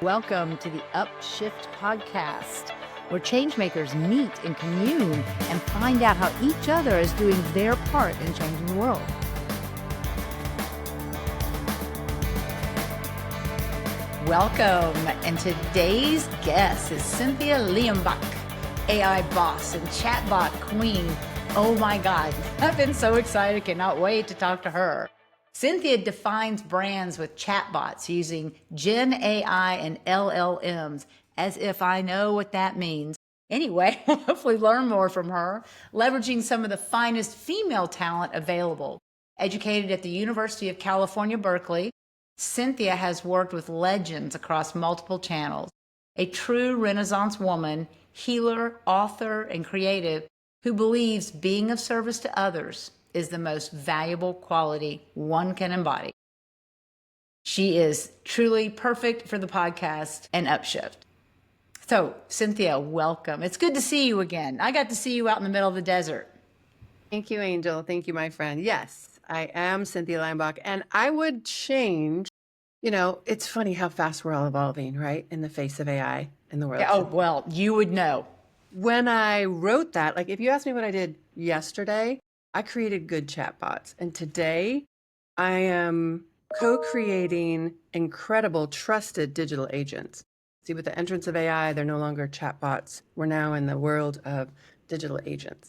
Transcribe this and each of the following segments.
Welcome to the Upshift podcast, where changemakers meet and commune and find out how each other is doing their part in changing the world. Welcome, and today's guest is Cynthia Leimbach, AI boss and chatbot queen. Oh my God, I've been so excited, cannot wait to talk to her. Cynthia defines brands with chatbots using Gen AI and LLMs, as if I know what that means. Anyway, we'll hopefully learn more from her, leveraging some of the finest female talent available. Educated at the University of California, Berkeley, Cynthia has worked with legends across multiple channels. A true Renaissance woman, healer, author, and creative who believes being of service to others is the most valuable quality one can embody. She is truly perfect for the podcast and Upshift. So, Cynthia, welcome. It's good to see you again. I got to see you out in the middle of the desert. Thank you, Angel. Thank you, my friend. Yes, I am Cynthia Leimbach, and I would change. It's funny how fast we're all evolving, right? In the face of AI in the world. Yeah, oh, well, you would know. When I wrote that, like if you asked me what I did yesterday, I created good chatbots. And today I am co-creating incredible, trusted digital agents. See, with the entrance of AI, they're no longer chatbots. We're now in the world of digital agents.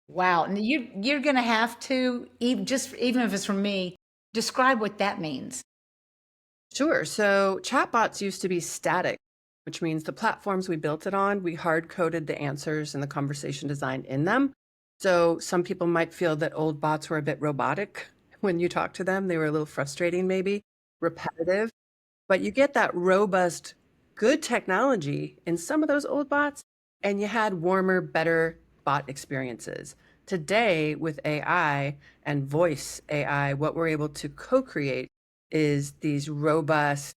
Wow. And you're going to have to, even if it's from me, describe what that means. Sure. So chatbots used to be static, which means the platforms we built it on, we hard coded the answers and the conversation design in them. So some people might feel that old bots were a bit robotic when you talk to them. They were a little frustrating, maybe repetitive, but you get that robust, good technology in some of those old bots, and you had warmer, better bot experiences. Today, with AI and voice AI, what we're able to co-create is these robust,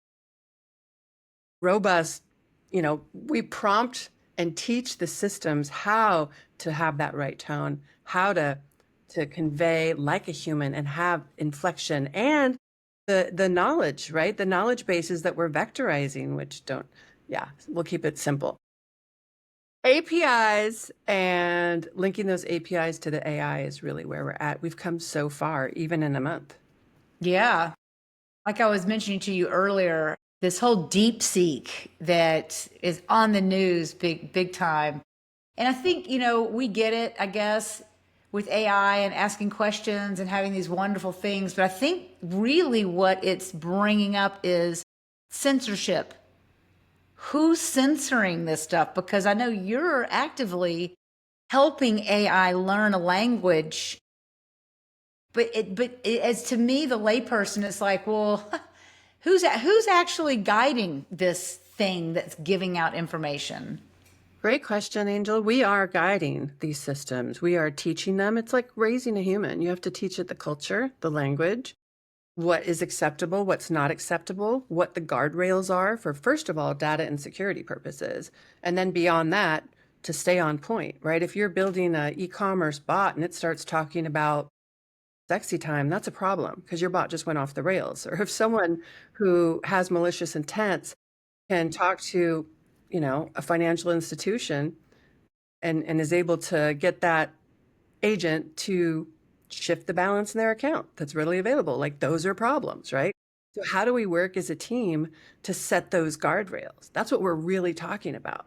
we prompt and teach the systems how to have that right tone, how to convey like a human and have inflection and the knowledge, right? The knowledge bases that we're vectorizing, which we'll keep it simple. APIs and linking those APIs to the AI is really where we're at. We've come so far, even in a month. Yeah. Like I was mentioning to you earlier, this whole DeepSeek that is on the news big time. And I think, we get it, I guess, with AI and asking questions and having these wonderful things. But I think really what it's bringing up is censorship. Who's censoring this stuff? Because I know you're actively helping AI learn a language. But as to me, the layperson, it's like, well, who's actually guiding this thing that's giving out information? Great question, Angel. We are guiding these systems. We are teaching them. It's like raising a human. You have to teach it the culture, the language, what is acceptable, what's not acceptable, what the guardrails are for, first of all, data and security purposes. And then beyond that, to stay on point, right? If you're building an e-commerce bot and it starts talking about sexy time, that's a problem because your bot just went off the rails. Or if someone who has malicious intents can talk to, a financial institution and is able to get that agent to shift the balance in their account that's readily available, like those are problems, right? So how do we work as a team to set those guardrails? That's what we're really talking about.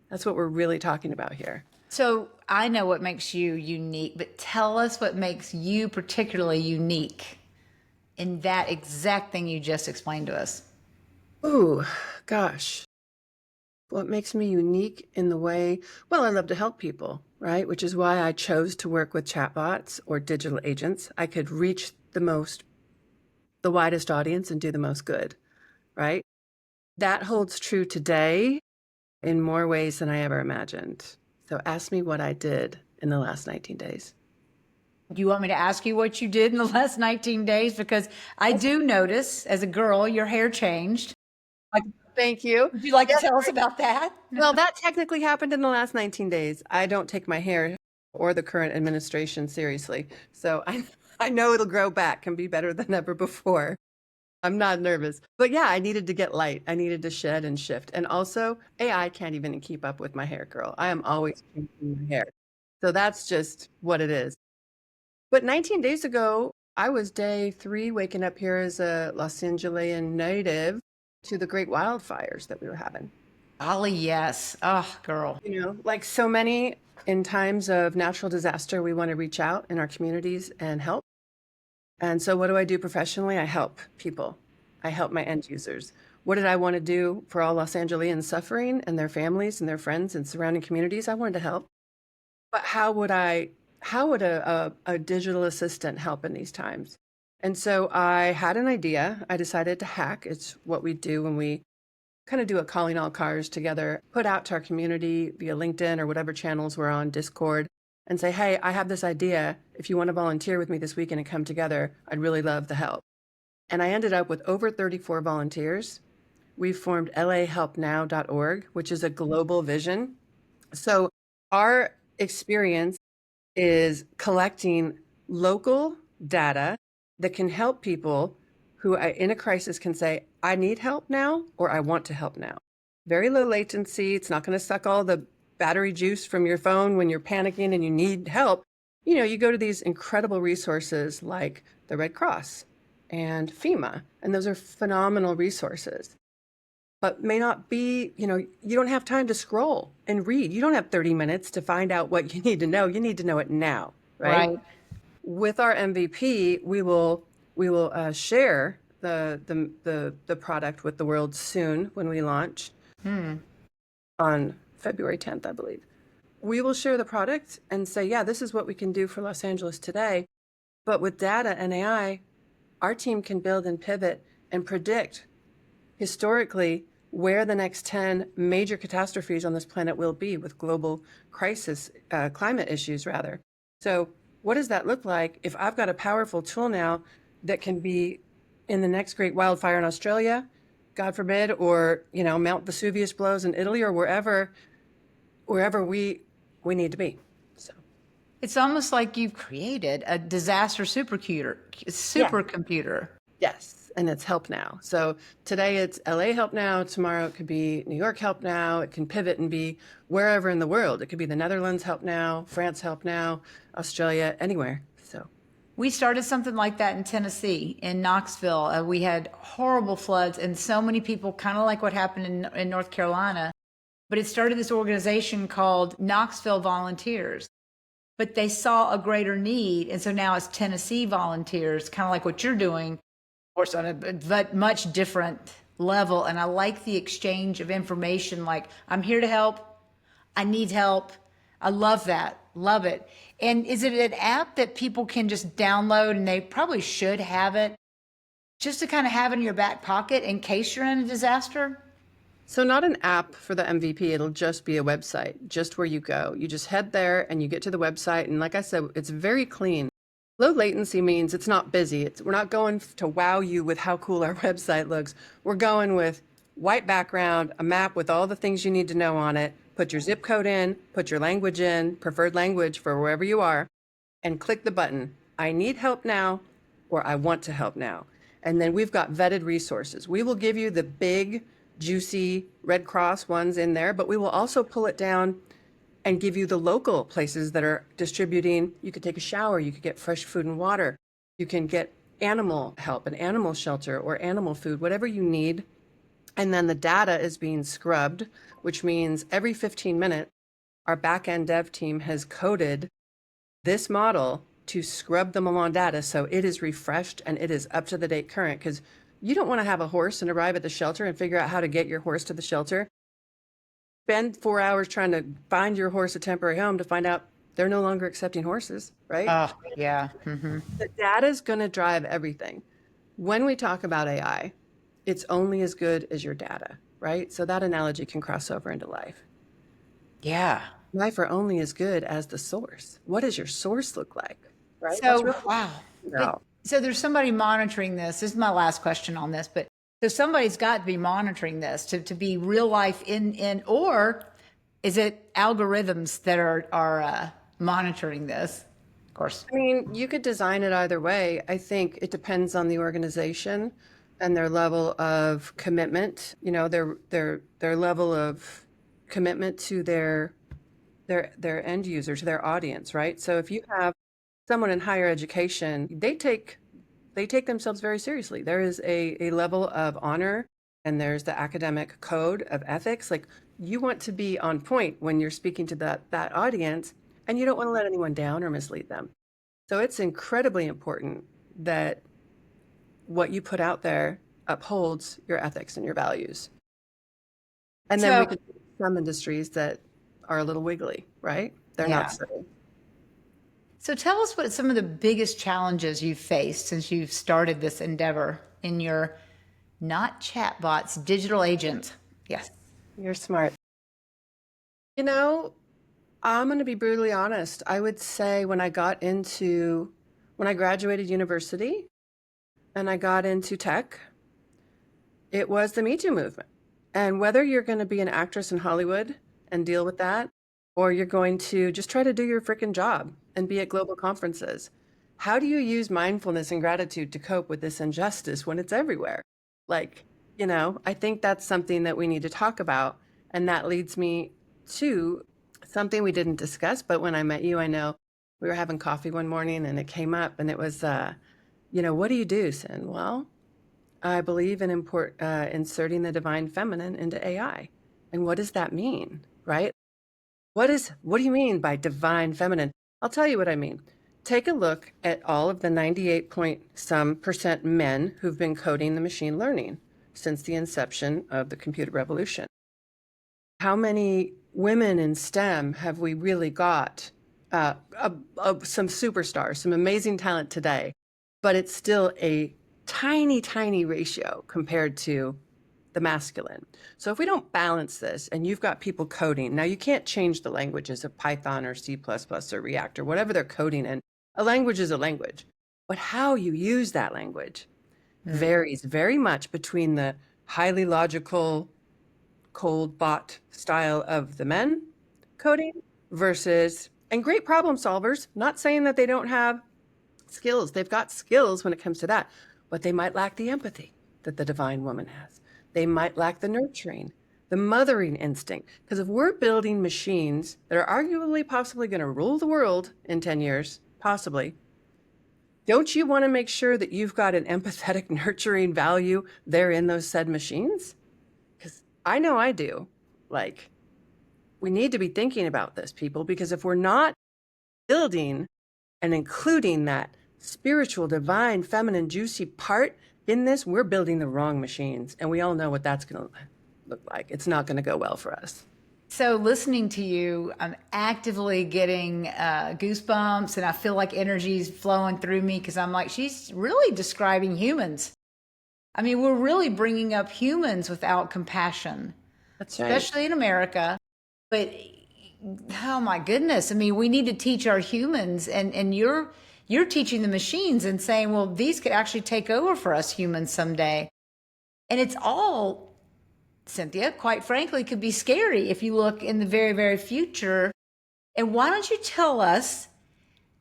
That's what we're really talking about here. So I know what makes you unique, but tell us what makes you particularly unique in that exact thing you just explained to us. Ooh, gosh. What makes me unique in the way, well, I love to help people, right? Which is why I chose to work with chatbots or digital agents. I could reach the widest audience and do the most good, right? That holds true today in more ways than I ever imagined. So ask me what I did in the last 19 days. Do you want me to ask you what you did in the last 19 days? Because I do notice, as a girl, your hair changed. Thank you. Would you like to tell us about that? Well, that technically happened in the last 19 days. I don't take my hair or the current administration seriously. So I know it'll grow back and be better than ever before. I'm not nervous. But yeah, I needed to get light. I needed to shed and shift. And also, AI can't even keep up with my hair, girl. I am always changing my hair. So that's just what it is. But 19 days ago, I was day 3 waking up here as a Los Angeles native to the great wildfires that we were having. Ollie, yes. Oh, girl. Like so many in times of natural disaster, we want to reach out in our communities and help. And so, what do I do professionally? I help people, I help my end users. What did I want to do for all Los Angeles suffering and their families and their friends and surrounding communities? I wanted to help. But how would a digital assistant help in these times? And so I had an idea. I decided to hack. It's what we do when we kind of do a calling all cars together, put out to our community via LinkedIn or whatever channels we're on, Discord, and say, hey, I have this idea. If you want to volunteer with me this weekend and come together, I'd really love the help. And I ended up with over 34 volunteers. We formed lahelpnow.org, which is a global vision. So our experience is collecting local data that can help people who in a crisis can say, I need help now, or I want to help now. Very low latency. It's not going to suck all the battery juice from your phone when you're panicking and you need help. You go to these incredible resources like the Red Cross and FEMA, and those are phenomenal resources. But may not be, you don't have time to scroll and read. You don't have 30 minutes to find out what you need to know. You need to know it now, right? Right. With our MVP, we will share the product with the world soon when we launch on February 10th, I believe. We will share the product and say, yeah, this is what we can do for Los Angeles today. But with data and AI, our team can build and pivot and predict historically where the next 10 major catastrophes on this planet will be with global crisis, climate issues rather. So what does that look like if I've got a powerful tool now that can be in the next great wildfire in Australia, God forbid, or, Mount Vesuvius blows in Italy or wherever we need to be. So It's almost like you've created a disaster supercomputer. yes, and it's Help Now. So today it's LA Help Now. Tomorrow it could be New York Help Now. It can pivot and be wherever in the world. It could be the Netherlands Help Now, France Help Now, Australia, anywhere. So We started something like that in Tennessee, in Knoxville. We had horrible floods, and so many people, kind of like what happened in North Carolina. But it started this organization called Knoxville Volunteers. But they saw a greater need, and so now it's Tennessee Volunteers, kind of like what you're doing, of course, on a but much different level. And I like the exchange of information. Like, I'm here to help. I need help. I love that. Love it. And is it an app that people can just download, and they probably should have it just to kind of have in your back pocket in case you're in a disaster? So not an app for the MVP, it'll just be a website, just where you go. You just head there and you get to the website. And like I said, it's very clean. Low latency means it's not busy. We're not going to wow you with how cool our website looks. We're going with white background, a map with all the things you need to know on it. Put your zip code in, put your language in, preferred language for wherever you are, and click the button. I need help now, or I want to help now. And then we've got vetted resources. We will give you the big, juicy Red Cross ones in there, but we will also pull it down and give you the local places that are distributing. You could take a shower, you could get fresh food and water, you can get animal help, an animal shelter or animal food, whatever you need. And then the data is being scrubbed, which means every 15 minutes, our back-end dev team has coded this model to scrub the Milan data so it is refreshed and it is up to the date current, because you don't want to have a horse and arrive at the shelter and figure out how to get your horse to the shelter. Spend 4 hours trying to find your horse a temporary home to find out they're no longer accepting horses, right? Oh, yeah. The data is going to drive everything. When we talk about AI, it's only as good as your data, right? So that analogy can cross over into life. Yeah. Life are only as good as the source. What does your source look like, right? So, wow. No. So there's somebody monitoring this. This is my last question on this, but so somebody's got to be monitoring this to be real life or is it algorithms that are monitoring this? Of course. I mean, you could design it either way. I think it depends on the organization. and their level of commitment, their level of commitment to their end user, to their audience, right? So if you have someone in higher education, they take themselves very seriously. There is a level of honor, and there's the academic code of ethics. Like, you want to be on point when you're speaking to that audience, and you don't want to let anyone down or mislead them. So it's incredibly important that what you put out there upholds your ethics and your values. And then we So, could some industries that are a little wiggly, right? They're not yeah. so. So tell us what some of the biggest challenges you've faced since you've started this endeavor in your not chatbots, digital agent. Yes. You're smart. You know, I'm going to be brutally honest. I would say when I graduated university and I got into tech, it was the Me Too movement. And whether you're going to be an actress in Hollywood and deal with that, or you're going to just try to do your freaking job and be at global conferences, how do you use mindfulness and gratitude to cope with this injustice when it's everywhere? Like, I think that's something that we need to talk about. And that leads me to something we didn't discuss, but when I met you, I know we were having coffee one morning and it came up and it was, what do you do, Sin? Well, I believe in inserting the divine feminine into AI. And what does that mean, right? What do you mean by divine feminine? I'll tell you what I mean. Take a look at all of the 98 point some percent men who've been coding the machine learning since the inception of the computer revolution. How many women in STEM have we really got? Some superstars, some amazing talent today, but it's still a tiny, tiny ratio compared to the masculine. So if we don't balance this and you've got people coding, now you can't change the languages of Python or C++ or React or whatever they're coding in. A language is a language, but how you use that language varies very much between the highly logical, cold bot style of the men coding versus, and great problem solvers, not saying that they don't have skills. They've got skills when it comes to that, but they might lack the empathy that the divine woman has. They might lack the nurturing, the mothering instinct. Because if we're building machines that are arguably possibly going to rule the world in 10 years, possibly, don't you want to make sure that you've got an empathetic, nurturing value there in those said machines? Because I know I do. Like, we need to be thinking about this, people, because if we're not building and including that spiritual, divine, feminine, juicy part in this, we're building the wrong machines. And we all know what that's going to look like. It's not going to go well for us. So listening to you, I'm actively getting goosebumps, and I feel like energy's flowing through me because I'm like, she's really describing humans. I mean, we're really bringing up humans without compassion, That's right. especially in America. But oh my goodness, I mean, we need to teach our humans, and you're teaching the machines and saying, well, these could actually take over for us humans someday. And it's all, Cynthia, quite frankly, could be scary if you look in the very, very future. And why don't you tell us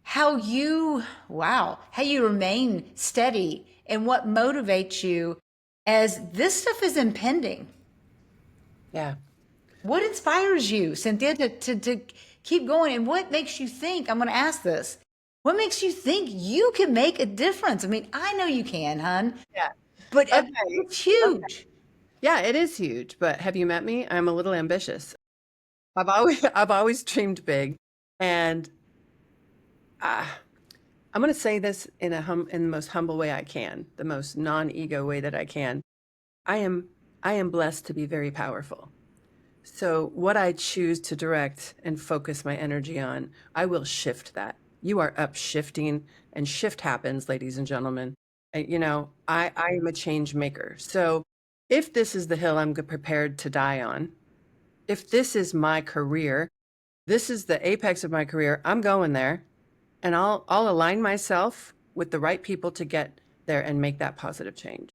how you remain steady and what motivates you as this stuff is impending? Yeah. What inspires you, Cynthia, to keep going? And what makes you think, I'm going to ask this, what makes you think you can make a difference? I mean, I know you can, hun, Yeah. but Okay. it's huge. Yeah, it is huge. But have you met me? I'm a little ambitious. I've always dreamed big, and uh, I'm going to say this in the most humble way I can, the most non-ego way that I can. I am I am blessed to be very powerful. So what I choose to direct and focus my energy on, I will shift that. You are upshifting, and shift happens, ladies and gentlemen. I am a change maker. So if this is the hill I'm prepared to die on, if this is my career, this is the apex of my career, I'm going there, and I'll align myself with the right people to get there and make that positive change.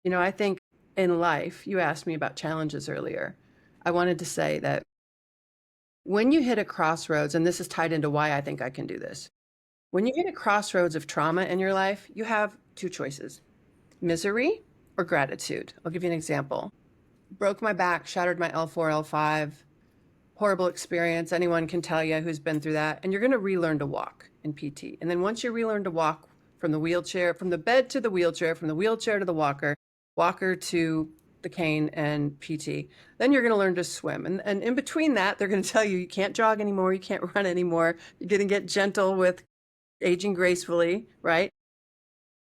I think in life, you asked me about challenges earlier. I wanted to say that when you hit a crossroads, and this is tied into why I think I can do this, when you hit a crossroads of trauma in your life, you have two choices: misery or gratitude. I'll give you an example. Broke my back, shattered my L4, L5, horrible experience. Anyone can tell you who's been through that. And you're going to relearn to walk in PT. And then once you relearn to walk from the wheelchair, from the bed to the wheelchair, from the wheelchair to the walker, walker to the cane and PT, then you're going to learn to swim. And in between that, they're going to tell you you can't jog anymore, you can't run anymore. You're going to get gentle with aging gracefully, right?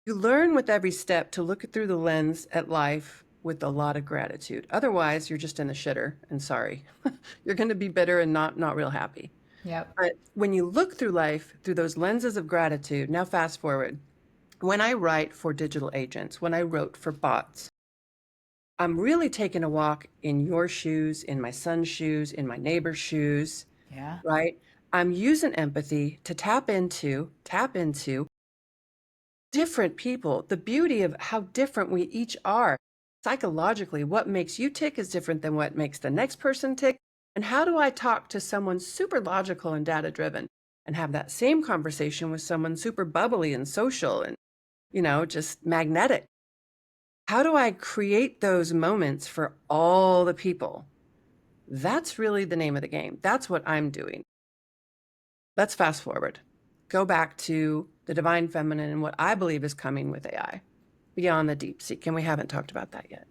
You learn with every step to look through the lens at life with a lot of gratitude. Otherwise, you're just in the shitter and sorry. You're going to be bitter and not real happy. Yep. But when you look through life through those lenses of gratitude, now fast forward. When I write for digital agents, when I wrote for bots, I'm really taking a walk in your shoes, in my son's shoes, in my neighbor's shoes, Yeah. right? I'm using empathy to tap into different people. The beauty of how different we each are. Psychologically, what makes you tick is different than what makes the next person tick. And how do I talk to someone super logical and data driven and have that same conversation with someone super bubbly and social and, just magnetic? How do I create those moments for all the people? That's really the name of the game. That's what I'm doing. Let's fast forward. Go back to the divine feminine and what I believe is coming with AI beyond the deep seek. And we haven't talked about that yet.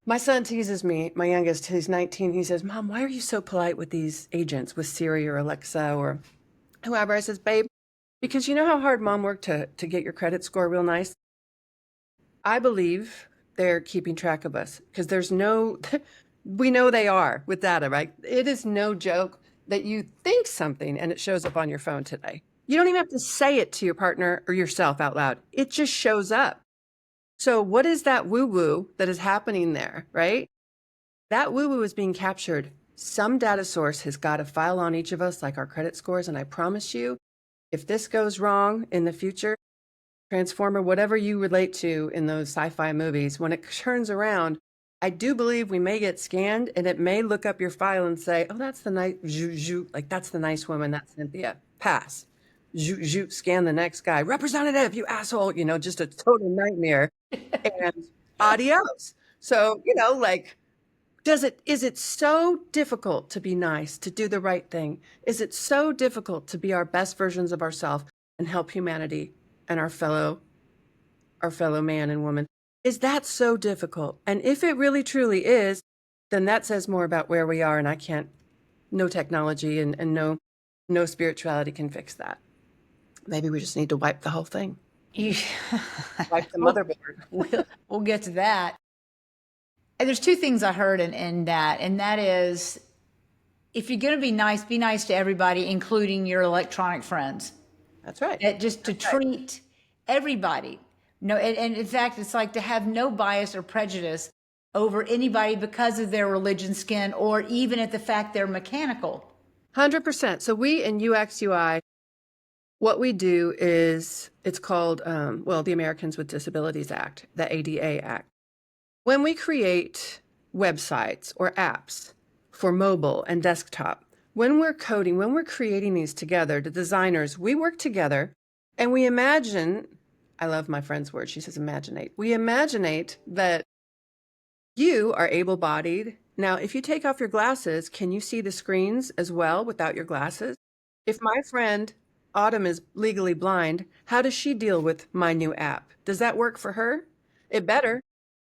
My son teases me, my youngest, he's 19. He says, Mom, why are you so polite with these agents, with Siri or Alexa or whoever? I says, babe, because you know how hard Mom worked to get your credit score real nice? I believe they're keeping track of us because we know they are with data, right? It is no joke that you think something and it shows up on your phone today. You don't even have to say it to your partner or yourself out loud. It just shows up. So what is that woo-woo that is happening there, right? That woo-woo is being captured. Some data source has got a file on each of us, like our credit scores. And I promise you, if this goes wrong in the future, Transformer, whatever you relate to in those sci-fi movies, when it turns around, I do believe we may get scanned and it may look up your file and say, oh, that's the nice, like that's the nice woman, that's Cynthia. Pass. Scan the next guy. Representative, you asshole, just a total nightmare. And adios. So, is it so difficult to be nice, to do the right thing? Is it so difficult to be our best versions of ourselves and help humanity and our fellow man and woman? Is that so difficult? And if it really truly is, then that says more about where we are. And no technology and no spirituality can fix that. Maybe we just need to wipe the whole thing. Wipe the motherboard. We'll get to that. And there's two things I heard in that, and that is, if you're going to be nice to everybody, including your electronic friends. That's right. Just to treat everybody. No, and in fact, it's like to have no bias or prejudice over anybody because of their religion, skin, or even at the fact they're mechanical. 100%. So we in UX UI, what we do is, it's called, the Americans with Disabilities Act, the ADA Act. When we create websites or apps for mobile and desktop, when we're coding, when we're creating these together, the designers, we work together and we imagine, I love my friend's word, she says imaginate. We imaginate that you are able-bodied. Now, if you take off your glasses, can you see the screens as well without your glasses? If my friend Autumn is legally blind, how does she deal with my new app? Does that work for her? It better.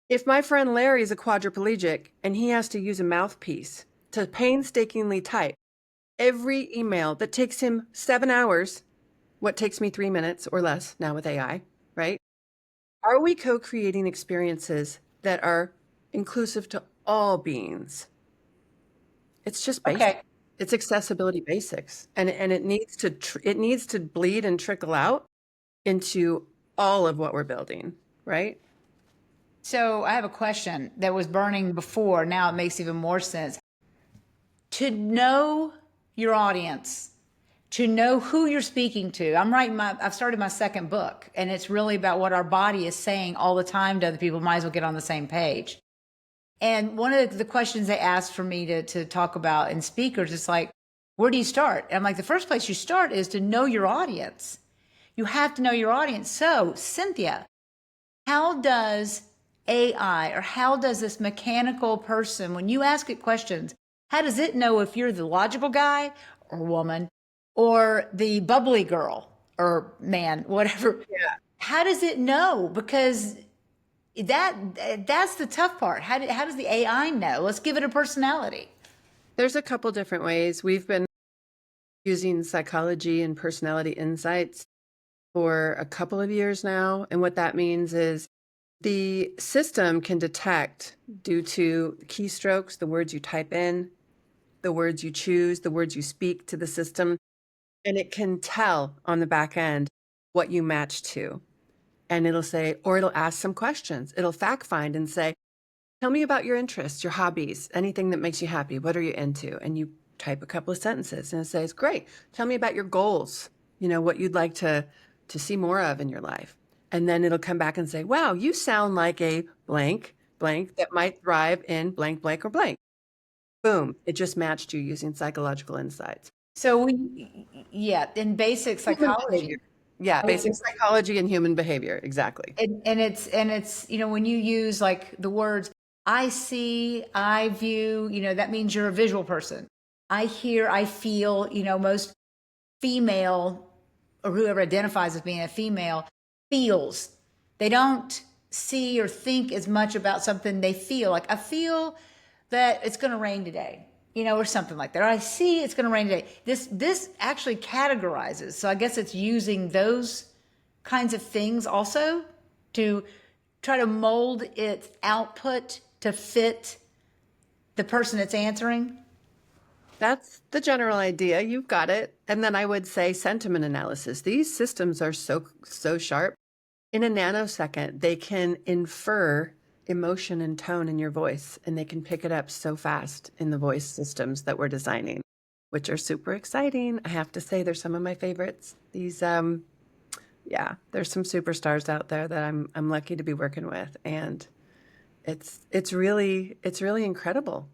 If my friend Larry is a quadriplegic and he has to use a mouthpiece to painstakingly type every email that takes him 7 hours, what takes me 3 minutes or less now with AI, right? Are we co-creating experiences that are inclusive to all beings? It's just basic. Okay. It's accessibility basics, and it needs to bleed and trickle out into all of what we're building, right? So I have a question that was burning before. Now it makes even more sense. To know your audience, to know who you're speaking to. I've started my second book, and it's really about what our body is saying all the time to other people. Might as well get on the same page. And one of the questions they asked for me to talk about in speakers is like, where do you start? And I'm like, the first place you start is to know your audience. You have to know your audience. So, Cynthia, how does AI, or how does this mechanical person, when you ask it questions, how does it know if you're the logical guy or woman or the bubbly girl or man, whatever? Yeah. How does it know? Because that's the tough part. How does the AI know? Let's give it a personality. There's a couple different ways. We've been using psychology and personality insights for a couple of years now. And what that means is the system can detect, due to keystrokes, the words you type in, the words you choose, the words you speak to the system, and it can tell on the back end what you match to. And it'll say, or it'll ask some questions. It'll fact find and say, tell me about your interests, your hobbies, anything that makes you happy. What are you into? And you type a couple of sentences and it says, great, tell me about your goals, what you'd like to see more of in your life. And then it'll come back and say, wow, you sound like a blank, blank that might thrive in blank, blank, or blank. Boom, it just matched you using psychological insights. So yeah, in basic Human behavior. psychology. Yeah, basic psychology and human behavior. Exactly. And it's when you use like the words I see, I view, that means you're a visual person. I hear, I feel, most female or whoever identifies as being a female feels. They don't see or think as much about something. They feel like, I feel that it's going to rain today, or something like that. Or I see it's going to rain today. This actually categorizes. So I guess it's using those kinds of things also to try to mold its output to fit the person it's answering. That's the general idea. You've got it. And then I would say sentiment analysis. These systems are so sharp. In a nanosecond, they can infer emotion and tone in your voice, and they can pick it up so fast in the voice systems that we're designing, which are super exciting. I have to say they're some of my favorites. These yeah, there's some superstars out there that I'm lucky to be working with, and it's really incredible.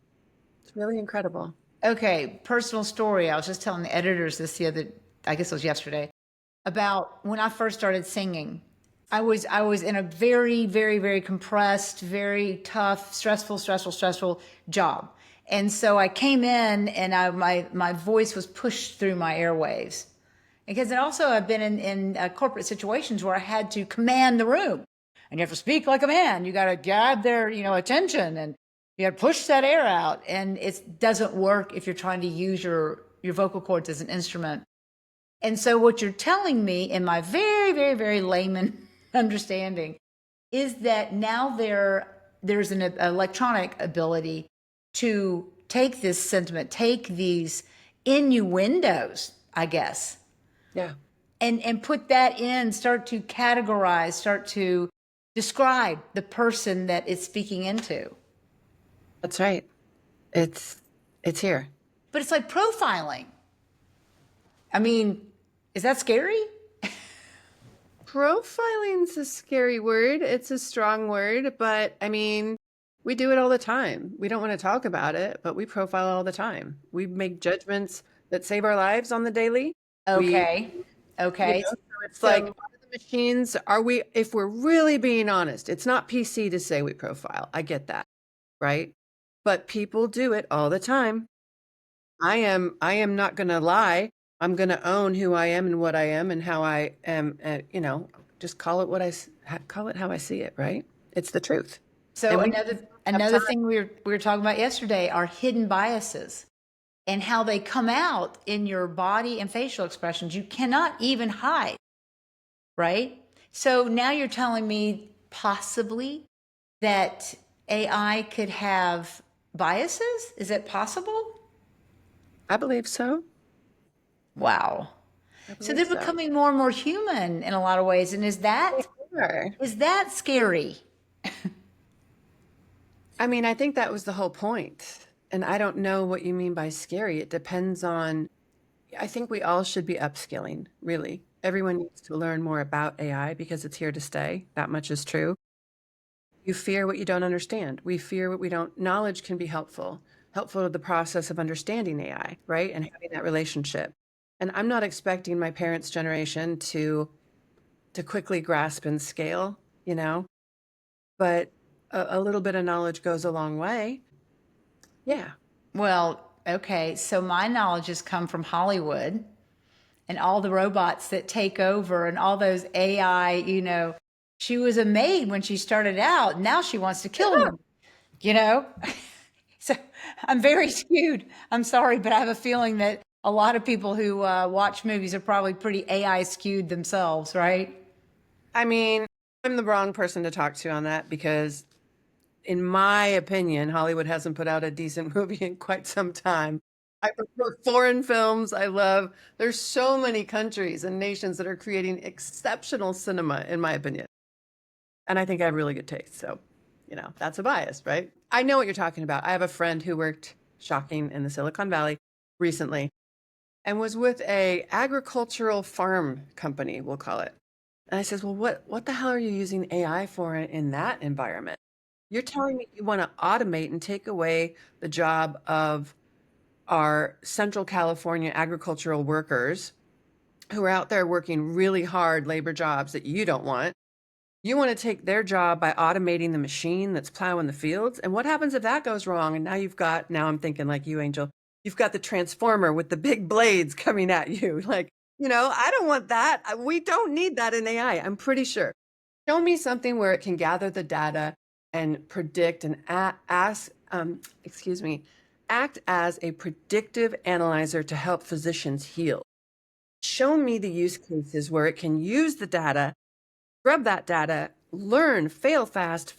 It's really incredible. Okay, personal story. I was just telling the editors this I guess it was yesterday, about when I first started singing. I was in a very, very, very compressed, very tough, stressful job. And so I came in and my voice was pushed through my airwaves. Because also I've been in corporate situations where I had to command the room, and you have to speak like a man. You got to grab their, attention, and you got to push that air out. And it doesn't work if you're trying to use your vocal cords as an instrument. And so what you're telling me in my very, very, very layman understanding is that now there's an electronic ability to take this sentiment, take these innuendos, I guess, Yeah, and put that in, start to categorize, start to describe the person that it's speaking into. that's right. It's here. But it's like profiling. I mean, is that scary? Profiling's a scary word. It's a strong word, but I mean, we do it all the time. We don't want to talk about it, but we profile all the time. We make judgments that save our lives on the daily. We, Okay. Okay. so it's like, So, are the machines, are we, if we're really being honest, it's not PC to say we profile. I get that, right? But people do it all the time. I am not going to lie. I'm going to own who I am and what I am and how I am, just call it call it how I see it, right? It's the truth. so And we have another time. thing we were talking about yesterday are hidden biases and how they come out in your body and facial expressions. You cannot even hide, right? So now you're telling me possibly that AI could have biases? Is it possible? I believe so. Wow. I So believe they're so. becoming more and more human in a lot of ways. And is They that are. is that scary? I mean, I think that was the whole point. And I don't know what you mean by scary. It depends on, I think we all should be upskilling, really. Everyone needs to learn more about AI because it's here to stay. That much is true. You fear what you don't understand. We fear what we don't. Knowledge can be helpful to the process of understanding AI, right? And having that relationship. And I'm not expecting my parents' generation to quickly grasp and scale, but a little bit of knowledge goes a long way. Yeah. Well, okay. So my knowledge has come from Hollywood and all the robots that take over and all those AI, she was a maid when she started out. Now she wants to kill me, you know? So I'm very skewed. I'm sorry, but I have a feeling that a lot of people who watch movies are probably pretty AI skewed themselves, right? I mean, I'm the wrong person to talk to on that because, in my opinion, Hollywood hasn't put out a decent movie in quite some time. I prefer foreign films. There's so many countries and nations that are creating exceptional cinema, in my opinion. And I think I have really good taste. So, that's a bias, right? I know what you're talking about. I have a friend who worked, shocking, in the Silicon Valley recently and was with a agricultural farm company, we'll call it. And I says, well, what the hell are you using AI for in that environment? You're telling me you want to automate and take away the job of our Central California agricultural workers who are out there working really hard labor jobs that you don't want. You want to take their job by automating the machine that's plowing the fields. And what happens if that goes wrong? And now I'm thinking like you, Angel, you've got the transformer with the big blades coming at you. Like, I don't want that. We don't need that in AI, I'm pretty sure. Show me something where it can gather the data and predict and act as a predictive analyzer to help physicians heal. Show me the use cases where it can use the data, grab that data, learn, fail fast,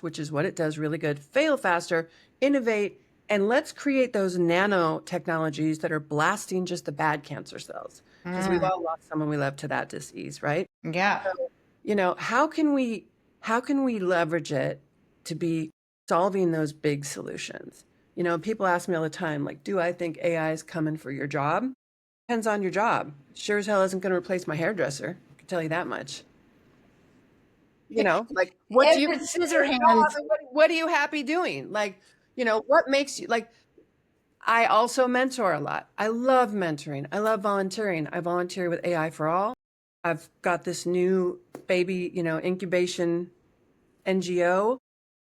which is what it does really good, fail faster, innovate, and let's create those nanotechnologies that are blasting just the bad cancer cells. Because we've all lost someone we love to that disease, right? Yeah. So, how can we leverage it to be solving those big solutions? People ask me all the time, like, do I think AI is coming for your job? Depends on your job. Sure as hell isn't going to replace my hairdresser. I can tell you that much. Like, what do you Edward job? Scissorhands. And what are you happy doing? Like, what makes you like? I also mentor a lot. I love mentoring. I love volunteering. I volunteer with AI for All. I've got this new baby, incubation NGO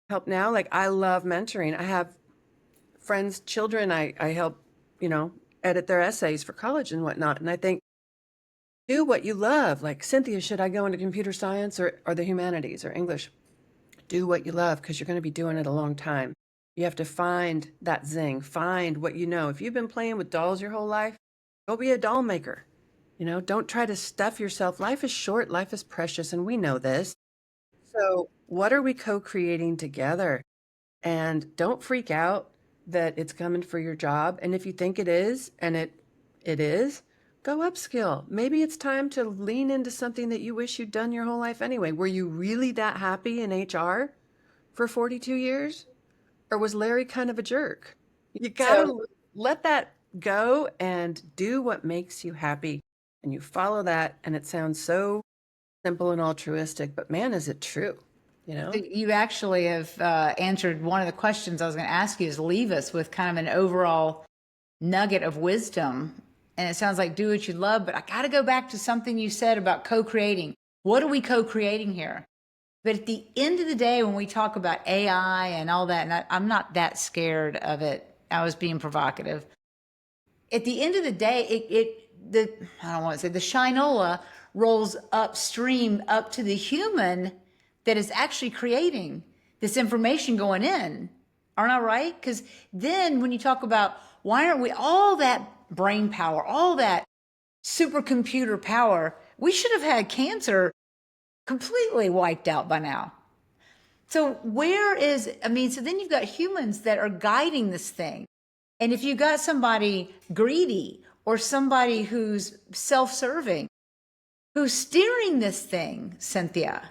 help now. Like, I love mentoring. I have friends, children, I help, edit their essays for college and whatnot. And I think, do what you love. Like, Cynthia, should I go into computer science or the humanities or English? Do what you love because you're going to be doing it a long time. You have to find that zing, find what you know. If you've been playing with dolls your whole life, go be a doll maker. Don't try to stuff yourself. Life is short, life is precious, and we know this. So, what are we co creating together? And don't freak out that it's coming for your job. And if you think it is, and it is, go upskill. Maybe it's time to lean into something that you wish you'd done your whole life anyway. Were you really that happy in HR for 42 years? Or was Larry kind of a jerk? You gotta So let that go and do what makes you happy. And you follow that, and it sounds so simple and altruistic, but man, is it true, you know? you actually have answered one of the questions I was going to ask you is leave us with kind of an overall nugget of wisdom. And it sounds like do what you love, but I got to go back to something you said about co-creating. What are we co-creating here? But at the end of the day, when we talk about AI and all that, and I'm not that scared of it, I was being provocative. At the end of the day, I don't want to say the shinola rolls upstream up to the human that is actually creating this information going in. Aren't I right? Because then when you talk about why aren't we all that brain power, all that supercomputer power, we should have had cancer completely wiped out by now. So so then you've got humans that are guiding this thing. And if you got somebody greedy or somebody who's self-serving, who's steering this thing, Cynthia?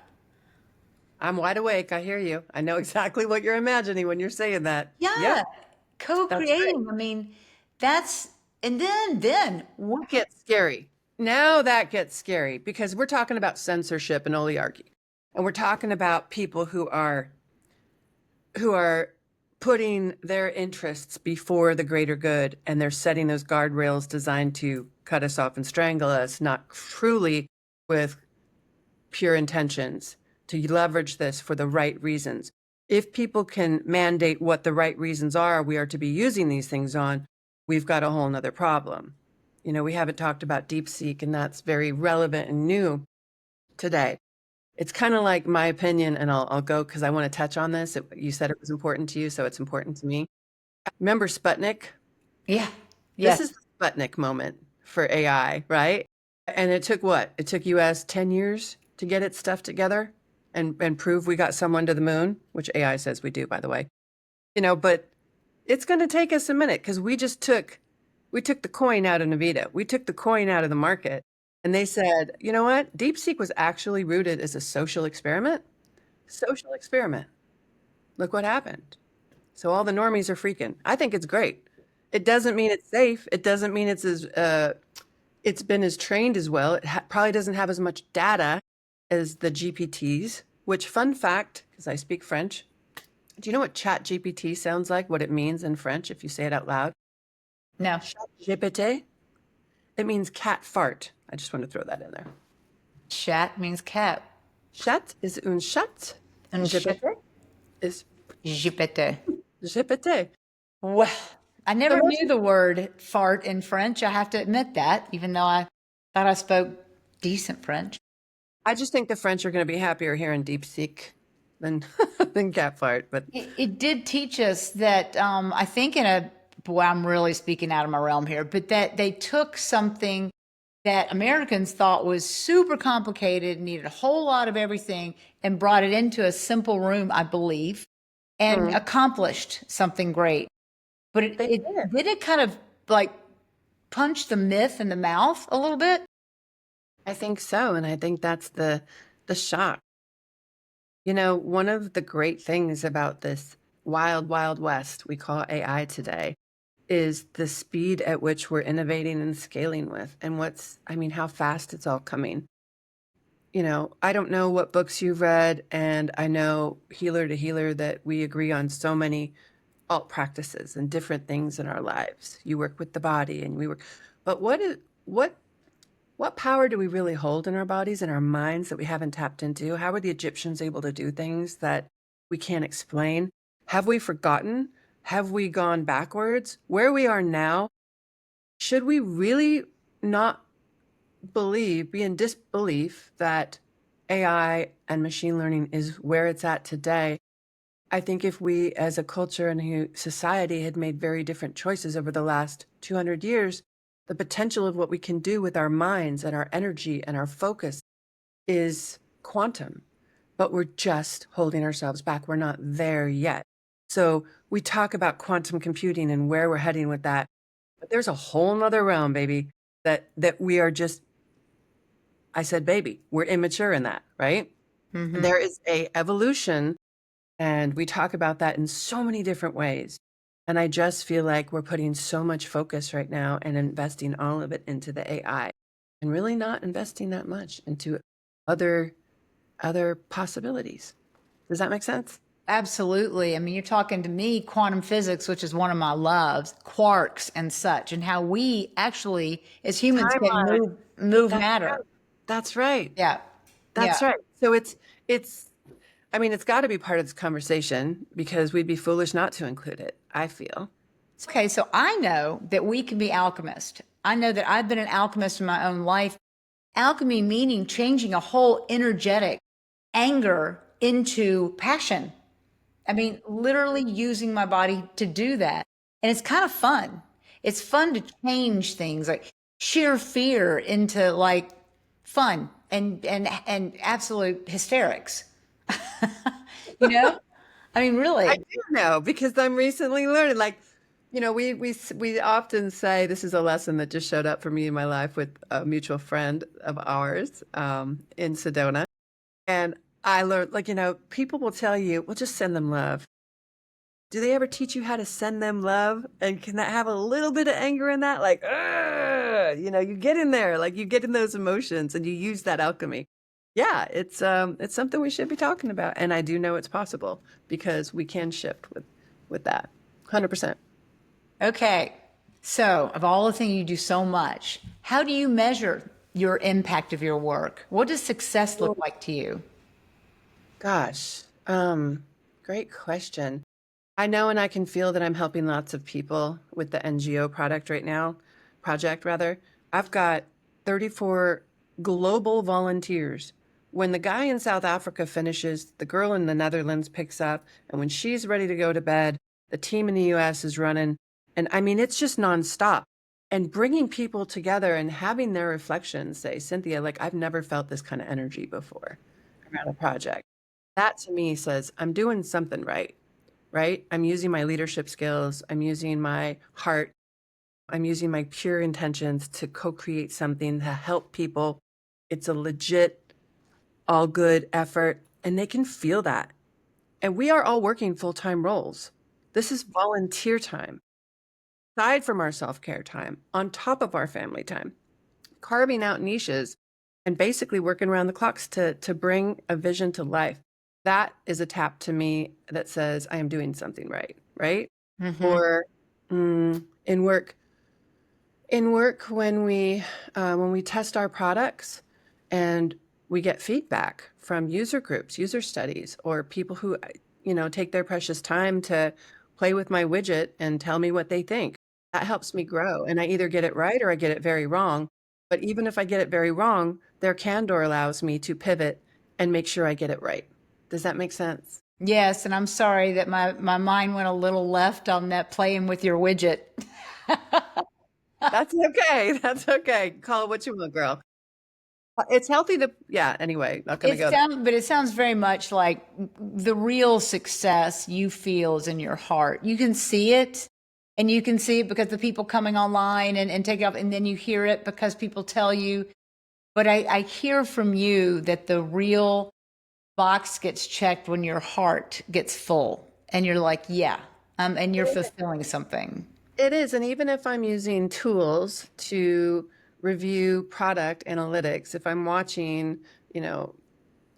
I'm wide awake. I hear you. I know exactly what you're imagining when you're saying that. Yep, Yeah, that's right. co-creating. I mean, that's, and then That gets scary. Now that gets scary because we're talking about censorship and oligarchy. And we're talking about people who are putting their interests before the greater good, and they're setting those guardrails designed to cut us off and strangle us, not truly with pure intentions to leverage this for the right reasons. if people can mandate what the right reasons are we are to be using these things on, we've got a whole nother problem. We haven't talked about DeepSeek, and that's very relevant and new today. It's kind of like my opinion, and I'll go because I want to touch on this. You said it was important to you, so it's important to me. Remember Sputnik? Yeah. This Yes. is the Sputnik moment for AI, right? And it took what? It took US 10 years to get its stuff together and prove we got someone to the moon, which AI says we do, by the way. But it's going to take us a minute because we took the coin out of Nvidia. We took the coin out of the market. And they said, you know what? DeepSeek was actually rooted as a social experiment. Social experiment. Look what happened. So all the normies are freaking. I think it's great. It doesn't mean it's safe. It doesn't mean it's been as trained as well. It probably doesn't have as much data as the GPTs, which, fun fact, because I speak French, do you know what chat GPT sounds like, what it means in French if you say it out loud? No. Chat GPT? It means cat fart. I just want to throw that in there. Chat means cat. Chat is un chat. And GPT is GPT. GPT. Well, I So never knew the word fart in French. I have to admit that, even though I thought I spoke decent French. I just think the French are going to be happier here in DeepSeek than than cat fart. But It did teach us that, I think boy, I'm really speaking out of my realm here, but that they took something that Americans thought was super complicated, needed a whole lot of everything, and brought it into a simple room, I believe, and accomplished something great. But they did. did it kind of like punch the myth in the mouth a little bit? I think so, and I think that's the shock. One of the great things about this wild, wild west we call AI today is the speed at which we're innovating and scaling with, and how fast it's all coming. I don't know what books you've read, and I know healer to healer that we agree on so many alt practices and different things in our lives. You work with the body, and but what power do we really hold in our bodies and our minds that we haven't tapped into? How are the Egyptians able to do things that we can't explain? Have we forgotten? Have we gone backwards? Where we are now, should we really not be in disbelief that AI and machine learning is where it's at today? I think if we as a culture and a society had made very different choices over the last 200 years, the potential of what we can do with our minds and our energy and our focus is quantum, but we're just holding ourselves back. We're not there yet. So we talk about quantum computing and where we're heading with that, but there's a whole nother realm, baby, that we are just, I said, baby, we're immature in that, right? Mm-hmm. There is a evolution, and we talk about that in so many different ways. And I just feel like we're putting so much focus right now and investing all of it into the AI and really not investing that much into other possibilities. Does that make sense? Absolutely. I mean, you're talking to me quantum physics, which is one of my loves, quarks and such, and how we actually, as humans, can Timeline. move That's matter. right. That's right. Yeah. Yeah. That's right. So it's got to be part of this conversation because we'd be foolish not to include it, I feel. Okay, so I know that we can be alchemists. I know that I've been an alchemist in my own life. Alchemy meaning changing a whole energetic anger into passion. I mean, literally using my body to do that. And it's kind of fun. It's fun to change things like sheer fear into like fun and absolute hysterics. You know? I mean, I really. do know because I'm recently learning. Like, we often say this is a lesson that just showed up for me in my life with a mutual friend of ours in Sedona, and I learned, like, people will tell you, "Well, just send them love." Do they ever teach you how to send them love? And can that have a little bit of anger in that? Like, you get in there, like you get in those emotions, and you use that alchemy. Yeah, it's something we should be talking about, and I do know it's possible because we can shift with that, 100%. Okay. So, of all the things you do so much, how do you measure your impact of your work? What does success look like to you? Gosh, Great question. I know and I can feel that I'm helping lots of people with the NGO project rather. I've got 34 global volunteers. When the guy in South Africa finishes, the girl in the Netherlands picks up, and when she's ready to go to bed, the team in the US is running. And I mean, it's just nonstop. And bringing people together and having their reflections say, Cynthia, like, I've never felt this kind of energy before around a project. That to me says, I'm doing something right, right? I'm using my leadership skills. I'm using my heart. I'm using my pure intentions to co-create something to help people. It's a legit, all good effort, and they can feel that. And we are all working full-time roles. This is volunteer time, aside from our self-care time, on top of our family time, carving out niches and basically working around the clocks to bring a vision to life. That is a tap to me that says I am doing something right, right? Mm-hmm. Or in work when we test our products and we get feedback from user groups, user studies, or people who take their precious time to play with my widget and tell me what they think. That helps me grow, and I either get it right or I get it very wrong. But even if I get it very wrong, their candor allows me to pivot and make sure I get it right. Does that make sense? Yes, and I'm sorry that my mind went a little left on that playing with your widget. That's okay. That's okay. Call it what you want, girl. It's healthy to, yeah, anyway, not going to go there. But it sounds very much like the real success you feel is in your heart. You can see it, and you can see it because the people coming online and take it off, and then you hear it because people tell you. But I hear from you that the real box gets checked when your heart gets full, and you're like, yeah, and you're fulfilling something. It is. And even if I'm using tools to review product analytics, if I'm watching, you know,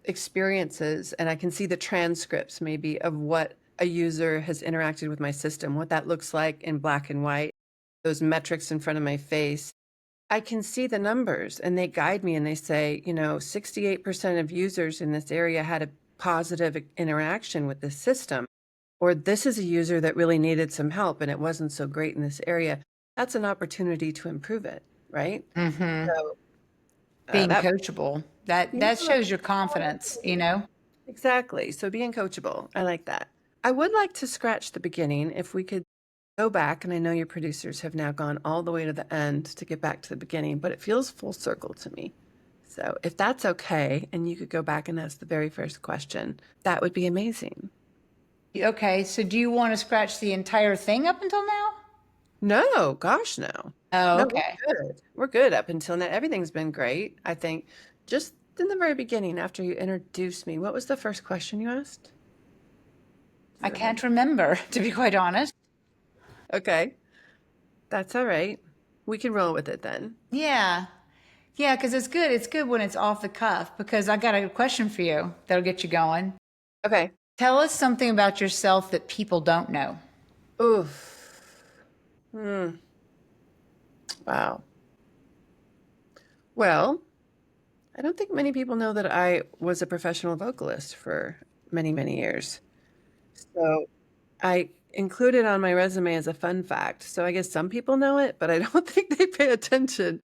experiences and I can see the transcripts maybe of what a user has interacted with my system, what that looks like in black and white, those metrics in front of my face, I can see the numbers and they guide me and they say, 68% of users in this area had a positive interaction with the system, or this is a user that really needed some help and it wasn't so great in this area. That's an opportunity to improve it, right? Mm-hmm. So Being that, coachable, yeah, that shows your confidence, you know? exactly. So being coachable, I like that. I would like to scratch the beginning if we could go back, and I know your producers have now gone all the way to the end to get back to the beginning, but it feels full circle to me. So if that's okay, and you could go back and ask the very first question, that would be amazing. Okay, so do you want to scratch the entire thing up until now? No, gosh, no. Oh, No, we're okay. good. We're good up until now. Everything's been great. I think just in the very beginning, after you introduced me, what was the first question you asked? Do I you remember? can't remember, to be quite honest. Okay, that's all right. We can roll with it then. Yeah. Yeah, because it's good. It's good when it's off the cuff because I got a question for you that'll get you going. Okay. Tell us something about yourself that people don't know. Oof. Hmm. Wow. Well, I don't think many people know that I was a professional vocalist for many, many years. So I included on my resume as a fun fact. So I guess some people know it, but I don't think they pay attention.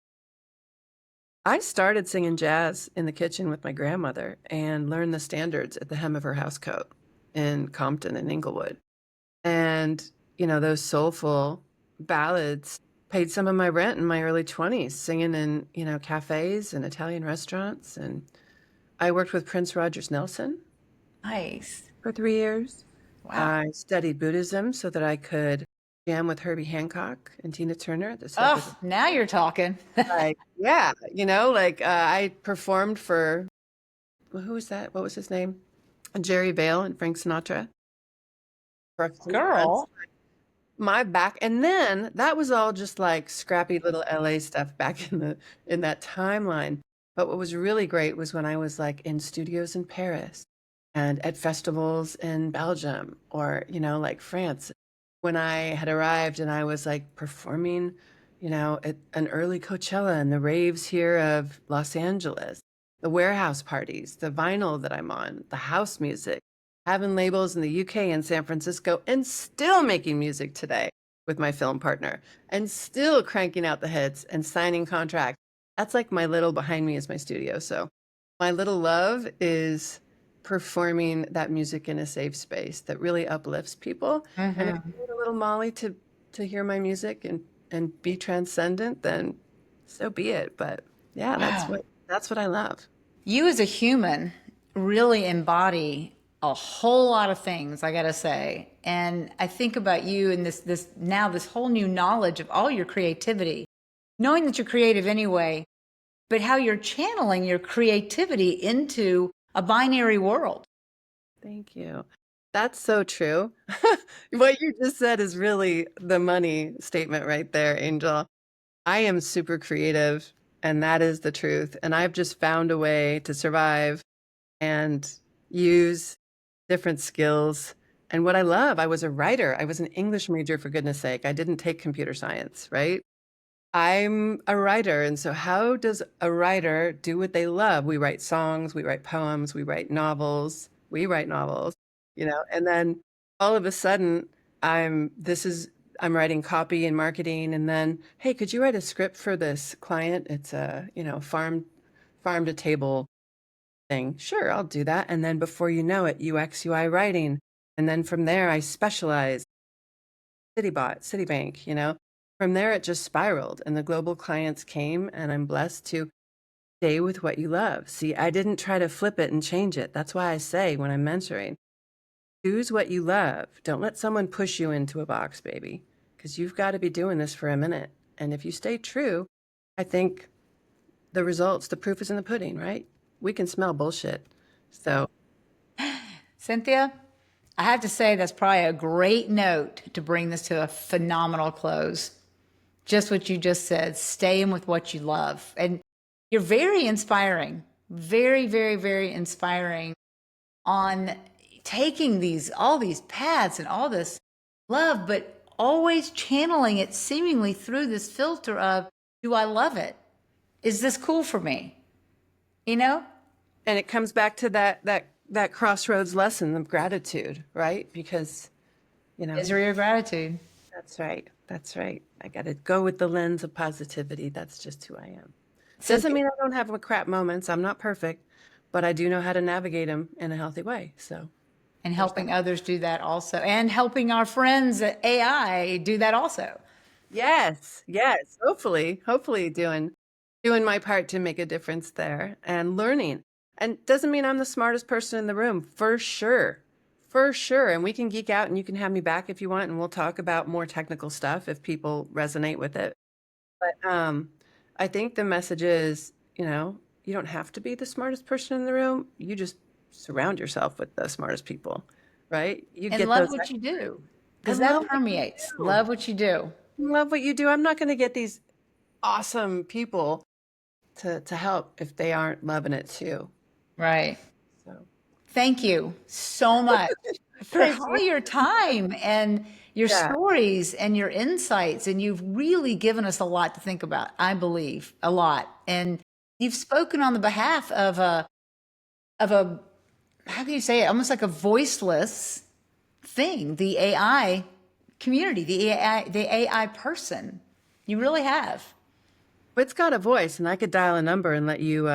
I started singing jazz in the kitchen with my grandmother and learned the standards at the hem of her housecoat in Compton and Inglewood. And, those soulful ballads paid some of my rent in my early 20s, singing in, cafes and Italian restaurants. And I worked with Prince Rogers Nelson Nice. for 3 years. Wow. I studied Buddhism so that I could jam with Herbie Hancock and Tina Turner at the Circus. Oh, now you're talking. Like, yeah, I performed for, well, who was that? What was his name? Jerry Vale and Frank Sinatra for a few months. Girl. My back, and then that was all just like scrappy little LA stuff back in that timeline. But what was really great was when I was like in studios in Paris and at festivals in Belgium or, like France. When I had arrived and I was like performing, at an early Coachella and the raves here of Los Angeles, the warehouse parties, the vinyl that I'm on, the house music. having labels in the UK and San Francisco, and still making music today with my film partner, and still cranking out the hits and signing contracts. That's like my little behind me is my studio. So my little love is performing that music in a safe space that really uplifts people. And if Mm-hmm. you need a little Molly to hear my music and be transcendent, then so be it. But yeah, Wow. that's what I love. You as a human really embody a whole lot of things, I gotta say. And I think about you and this whole new knowledge of all your creativity, knowing that you're creative anyway, but how you're channeling your creativity into a binary world. Thank you. That's so true. What you just said is really the money statement right there, Angel. I am super creative, and that is the truth. And I've just found a way to survive and use different skills. And what I love, I was a writer. I was an English major, for goodness sake. I didn't take computer science, right? I'm a writer. And so, how does a writer do what they love? We write songs, we write poems, we write novels, and then all of a sudden, I'm writing copy and marketing. And then, hey, could you write a script for this client? It's a, farm to table thing. Sure, I'll do that. And then before you know it, UX, UI writing. And then from there, I specialize Citibank. From there, it just spiraled and the global clients came, and I'm blessed to stay with what you love. See, I didn't try to flip it and change it. That's why I say when I'm mentoring, choose what you love. Don't let someone push you into a box, baby, because you've got to be doing this for a minute. And if you stay true, I think the proof is in the pudding, right? We can smell bullshit. So, Cynthia, I have to say that's probably a great note to bring this to a phenomenal close. Just what you just said, staying with what you love. And you're very inspiring, very, very, very inspiring on taking all these paths and all this love, but always channeling it seemingly through this filter of, do I love it? Is this cool for me? You know? and it comes back to that crossroads lesson of gratitude, right? Because, Misery or gratitude. that's right. That's right. I got to go with the lens of positivity. That's just who I am. Doesn't Cynthia, mean I don't have my crap moments. I'm not perfect, but I do know how to navigate them in a healthy way. So, and there's that. helping others do that also, and helping our friends at AI do that also. Yes, yes. Hopefully doing my part to make a difference there and learning. And doesn't mean I'm the smartest person in the room, for sure. For sure. And we can geek out and you can have me back if you want and we'll talk about more technical stuff if people resonate with it. But I think the message is, you don't have to be the smartest person in the room. You just surround yourself with the smartest people, right? You And get love those. what you do, I because that love what you permeates. do. Love what you do. Love what you do. I'm not going to get these awesome people to help if they aren't loving it too. Right. So Thank you so much for thank all you. your time and your Yeah. stories and your insights. And you've really given us a lot to think about, I believe, a lot. And you've spoken on the behalf of a how can you say it? Almost like a voiceless thing, the AI community, the AI person. You really have. It's got a voice, and I could dial a number and let you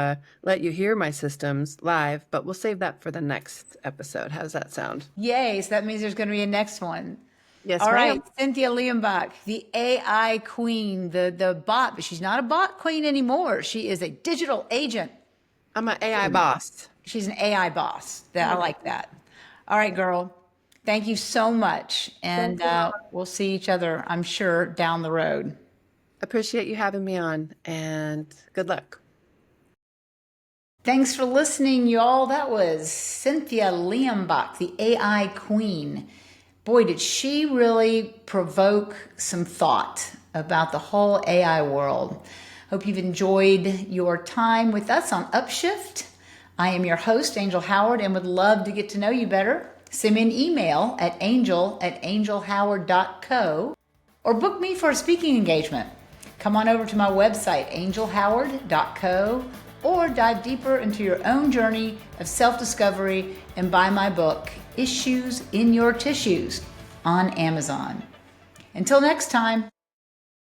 hear my systems live, but we'll save that for the next episode. How does that sound? Yay. So that means there's going to be a next one. Yes, All right, ma'am. Cynthia Leimbach, the AI queen, the bot, but she's not a bot queen anymore. She is a digital agent. I'm an AI boss. She's an AI boss. I like that. All right, girl. Thank you so much. Thank And you. we'll see each other, I'm sure, down the road. Appreciate you having me on, and good luck. Thanks for listening, y'all. That was Cynthia Leimbach, the AI queen. Boy, did she really provoke some thought about the whole AI world. Hope you've enjoyed your time with us on Upshift. I am your host, Angel Howard, and would love to get to know you better. Send me an email at angel@angelhoward.co or book me for a speaking engagement. Come on over to my website, angelhoward.co, or dive deeper into your own journey of self-discovery and buy my book, Issues in Your Tissues, on Amazon. Until next time.